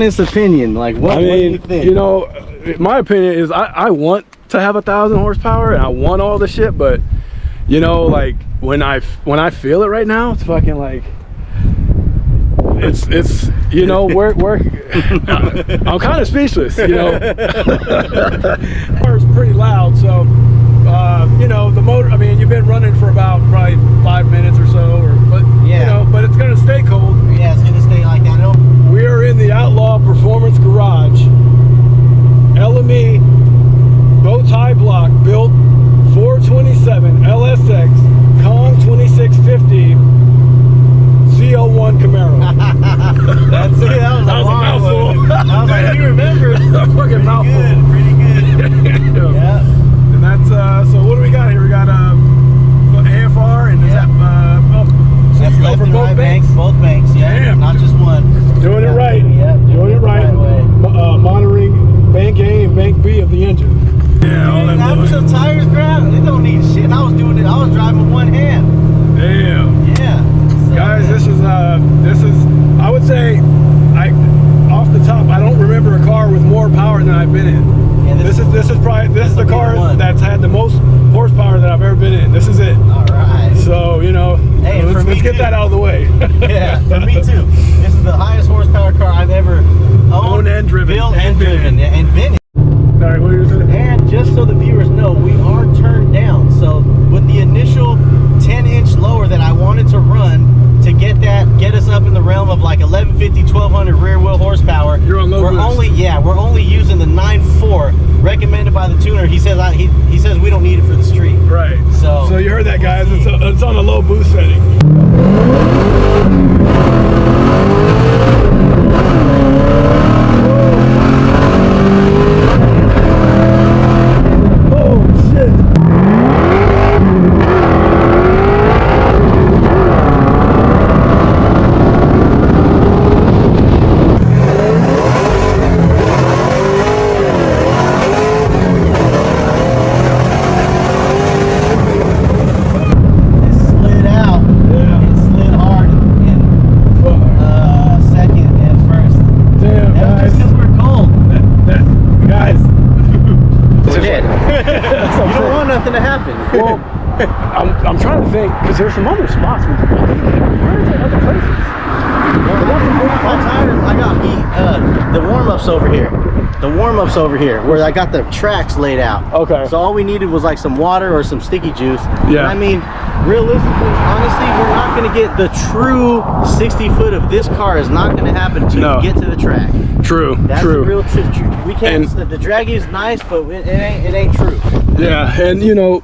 honest opinion. Like, what do you think? You know, my opinion is I want to have 1,000 horsepower and I want all the shit, but you know, like when I feel it right now, it's fucking like it's you know, we're I'm kind of speechless, you know. It's pretty loud, so you know, the motor, I mean, you've been running for about probably 5 minutes or so, but yeah, you know, but it's gonna stay cold. Yeah, it's gonna stay like that. We are in the Outlaw Performance Garage. LME bow tie block built 427 LSX Kong 2650 CO1 Camaro. That's it. That was a mouthful. I was like, you remember? A fucking mouthful. Pretty good. Yeah. And that's so what do we got here? We got AFR and is that so that's you go left for and both right banks? Both banks, yeah. Damn. Not just one. Doing it right. Yeah, doing it right. Monitoring bank A and bank B of the engine. Yeah, all that was the tires ground. They don't need shit. And I was doing it. I was driving with one hand. Damn. Yeah. So, guys, this is I would say off the top, I don't remember a car with more power than I've been in. Yeah, this is the car that's had the most horsepower that I've ever been in. This is it. All right. So, you know, hey, let's get that out of the way. Yeah, for me too. This is the highest horsepower car I've ever owned and driven. Built and driven. And been in. Sorry, what are you saying? And just so the viewers know, we are turned down. So with the initial 10-inch lower that I wanted to run to get us up in the realm of like 1150, 1200 rear wheel horsepower. You're on low boost. We're only using the 9.4 recommended by the tuner. He says he says we don't need it for the street. Right. So you heard that, guys. It's on a low boost setting. Well, I'm trying to think because there's some other spots. Where is there other places? I got the warm-ups over here. The warm-ups over here, where I got the tracks laid out. Okay. So all we needed was like some water or some sticky juice. Yeah. And I mean, realistically, honestly, we're not going to get the true 60 foot of this car. Is not going to happen until you get to the track. True. That's true. The real truth. We can't. The draggy is nice, but it ain't true. Yeah, and you know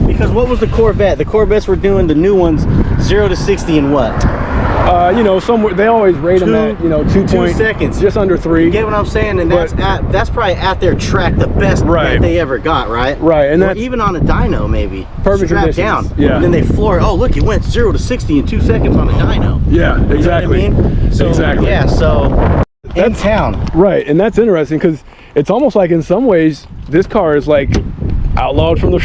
because what was the Corvette? The Corvettes were doing the new ones 0 to 60 in what? You know, somewhere they always rate them at 2 seconds, just under 3. You get what I'm saying? And that's probably at their track the best that they ever got, right? Right, and that's even on a dyno maybe. Perfect strapped down. Yeah. And then they floor it. Oh look, it went 0 to 60 in 2 seconds on a dyno. Yeah, exactly. You know what I mean? So, exactly. Yeah, so in town. Right, and that's interesting because it's almost like in some ways this car is like outlawed from the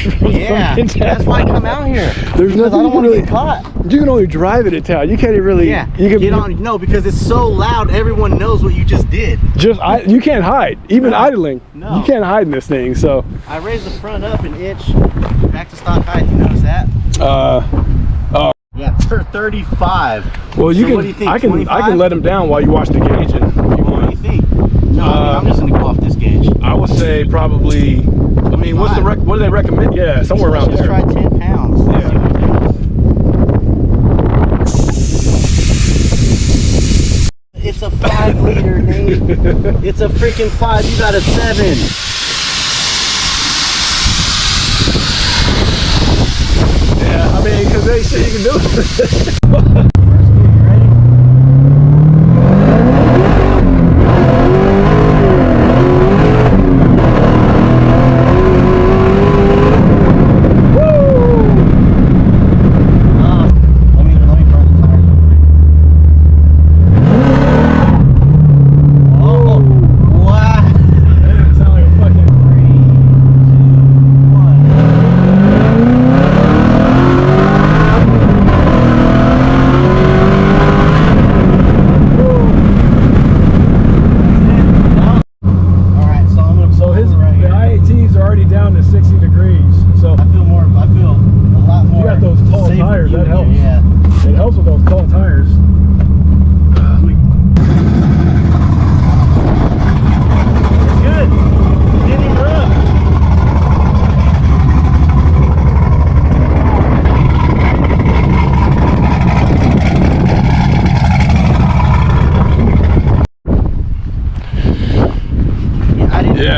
that's why I come out here. There's nothing. I don't want to get caught. You can only drive it in town. You can't really. Yeah. You can get on. No, because it's so loud. Everyone knows what you just did. You can't hide. Even idling. No. You can't hide in this thing. So. I raised the front up an inch. Back to stock height. You notice that? Yeah, 35. Well, what do you think? I can let him down while you watch the gauge. If you want. What do you think? No, I'm just gonna go off this gauge. I would say probably. I mean, what do they recommend? Yeah, somewhere around there. Let's try 10 pounds. Yeah. It's a 5 liter, Nate. It's a freaking 5. You got a 7. Yeah, I mean, because they say you can do it.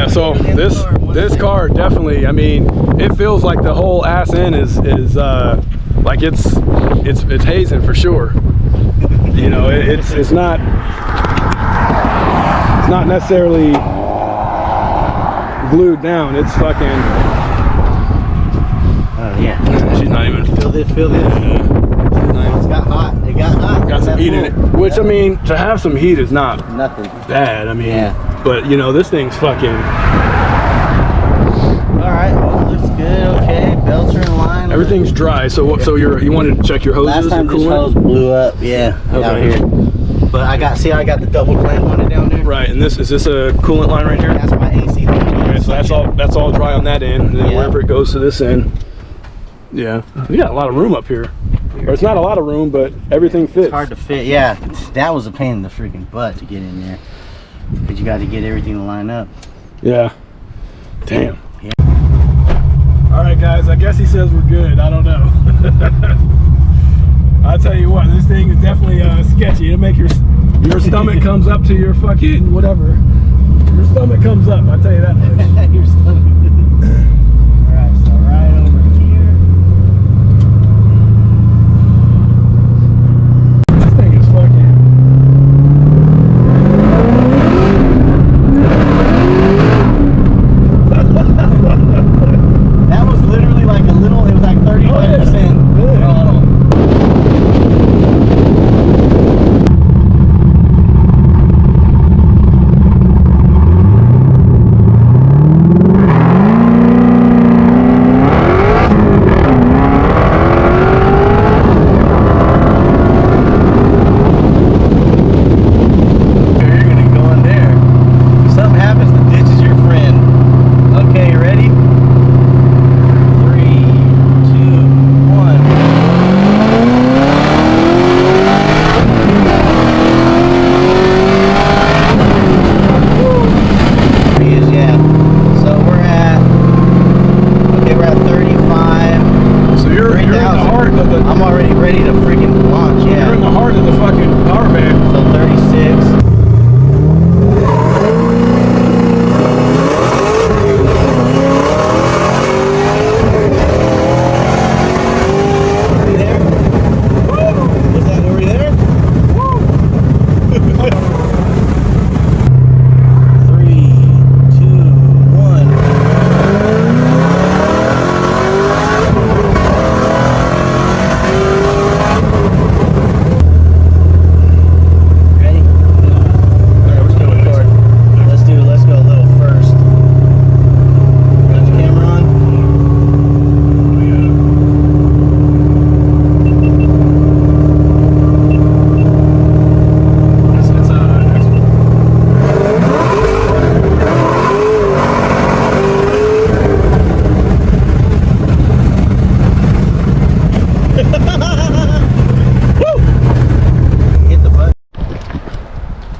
so this car definitely, I mean, it feels like the whole ass end is like it's hazing for sure. You know, it's not necessarily glued down. It's fucking. Oh yeah. She's not even. Feel this. Yeah. It's got hot. It got hot. Got some heat in it. Which, I mean, to have some heat is not nothing bad. I mean, yeah. But you know, this thing's fucking. All right. Well, looks good. Okay. Belts are in line. Everything's dry. So you wanted to check your hoses? Last time this hose blew up. Yeah. Okay. Out here. But I got the double clamp on it down there. Right. And is this a coolant line right here? That's my AC line. Okay, so that's all dry on that end, and then wherever it goes to this end. Yeah. We got a lot of room up here. Or it's not a lot of room, but everything fits. It's hard to fit. Yeah. That was a pain in the freaking butt to get in there. Because you got to get everything to line up. Yeah. Damn. Yeah. All right, guys. I guess he says we're good. I don't know. I'll tell you what. This thing is definitely sketchy. It'll make your stomach comes up to your fucking whatever. Your stomach comes up. I'll tell you that much. Your stomach. All right. So right over here. This thing is fucking. That was literally like a little, it was like 35% throttle. You're gonna go in there. If something happens, the ditch is your friend. Okay, you ready? 3, 2, 1. Yeah. So we're at 35. So you're in the heart of the. I'm already ready to freaking launch. Yeah. You're in the heart of the fucking power band. So 36.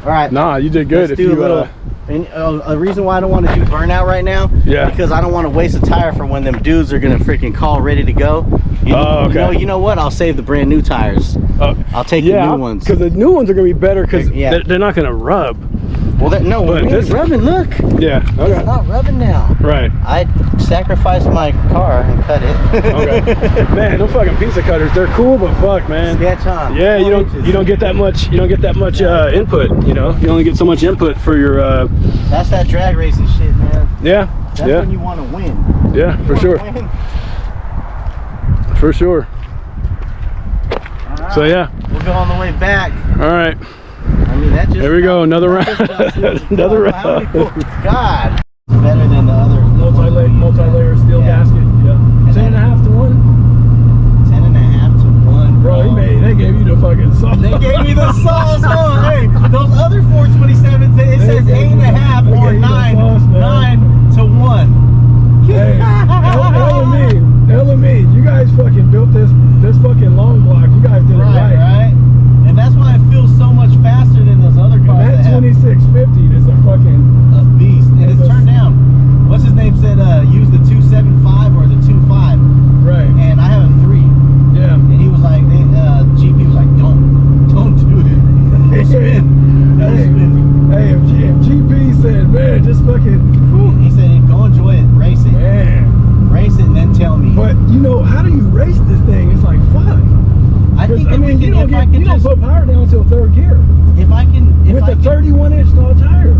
Alright. Nah, you did good. Let's do a little. And a reason why I don't want to do burnout right now, yeah, because I don't want to waste a tire for when them dudes are gonna freaking call ready to go. Okay. You know what? I'll save the brand new tires. I'll take the new ones. Because the new ones are gonna be better because they're not gonna rub. Well, it's rubbing. Look. Yeah. Okay. It's not rubbing now. Right. I sacrificed my car and cut it. Okay. Man, those fucking pizza cutters, they're cool, but fuck, man. Sketch on. Yeah, you don't get that much. You don't get that much input. You know, you only get so much input for your. That's that drag racing shit, man. Yeah. That's when you want to win. Yeah, for sure. For sure. Right. So yeah. We'll go on the way back. All right. I mean, that just. There we go. Another round. Another round. God. Better than the other. Multi-layer steel gasket. Yeah. 10.5 to 1. 10.5 to 1. Bro, they gave you the fucking sauce. They gave me the sauce. Oh, hey, those other 427s, it says 8.5 or 9 to 1. Hey, LME, you guys fucking built this fucking long block. You guys did it right. And that's why it feels so much faster than those other cars. And that 2650 is a fucking beast, and it's turned down. What's his name said use the 275 or the 25. Right. And I have a 3. Yeah. And he was like, GP was like, don't do it. Don't spin. Hey, if GP said, man, just fucking. you know, how do you race this thing? It's like, fuck. I think I mean, you don't put power down until third gear. If I can, with a 31-inch tall tire.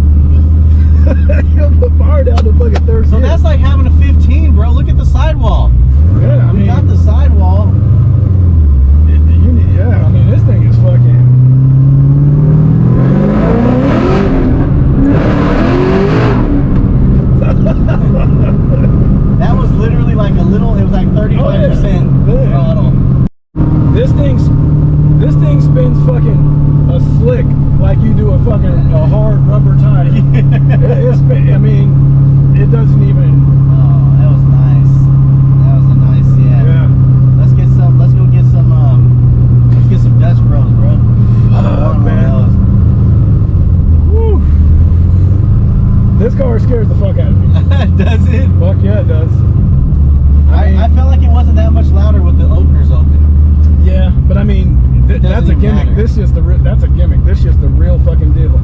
You don't put power down to fucking third gear. So that's like having a 15, bro. Look at the sidewall. Yeah, I mean, we got the sidewall. Yeah, I mean, this thing is fucking. That was literally like a little. It was like 35% throttle. This thing spins fucking a slick like you do a fucking hard rubber tire. I mean, it doesn't even. Oh, that was nice. That was a nice, yeah. Let's go get some. Let's get some Dutch Bros, bro. Man. Woo. This car scares the fuck out of me. Does it? Fuck yeah, it does. I felt like it wasn't that much louder with the openers open. Yeah, but I mean, that's a gimmick. Matter. That's a gimmick. This is just the real fucking deal.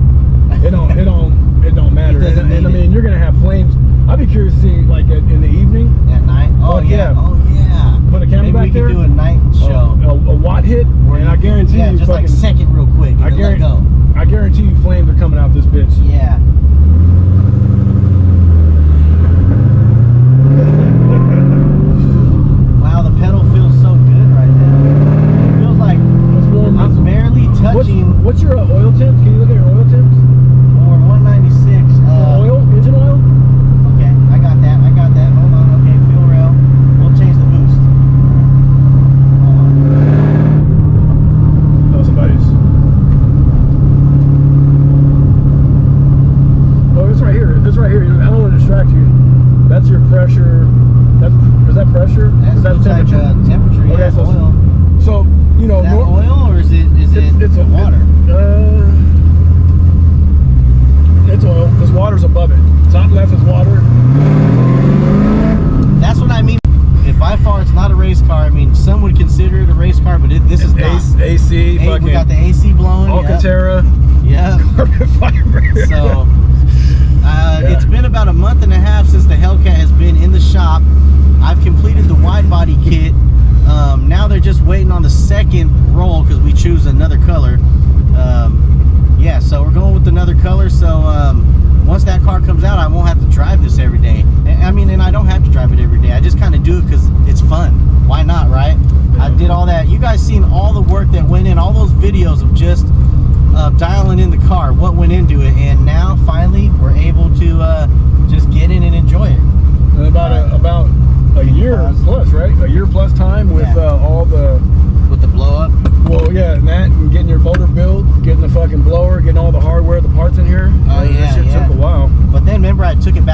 It don't matter. And I mean, you're gonna have flames. I'd be curious to see like in the evening. At night. Oh yeah. Oh yeah. Put a camera back there. Maybe we could do a night show. A watt hit, and I guarantee you, just fucking, like second real quick. I guarantee you, flames are coming out this bitch. Yeah. Wow, the pedal feels so good right now. It feels like I'm barely touching. What's your oil temps? Can you look at your oil temps? Or 196. Oil? Engine oil? Okay, I got that. Hold on. Okay, fuel rail. We'll change the boost. Hold on. Oh, somebody's. Oh, it's right here. It's right here. I don't want to distract you. That's your pressure. Is that pressure? Is that temperature? Temperature, yeah. Okay, Oil. So, you know, Is that oil or is it it's water? It's oil. This water's above it. Top left is water. That's what I mean. By far, it's not a race car. I mean, some would consider it a race car, but this is not. AC. We got the AC blowing. Alcantara. Yeah. Carbon fiber. So, it's been about a month and a half since the Hellcat has been in the shop. I've completed the wide body kit. Now they're just waiting on the second roll because we choose another color. Yeah, so we're going with another color. So once that car comes out, I won't have to drive this every day. I mean, and I don't have to drive it every day. I just kind of do it because it's fun. Why not, right? Yeah. I did all that. You guys seen all the work that went in, all those videos of just dialing in the car, what went into it, and now finally we're able to just get in and enjoy it. And about a year plus, right? A year plus time with all the blow up. Well, yeah, and that, and getting your motor built, getting the fucking blower, getting all the hardware, the parts in here. Oh yeah, this shit took a while. But then remember, I took it back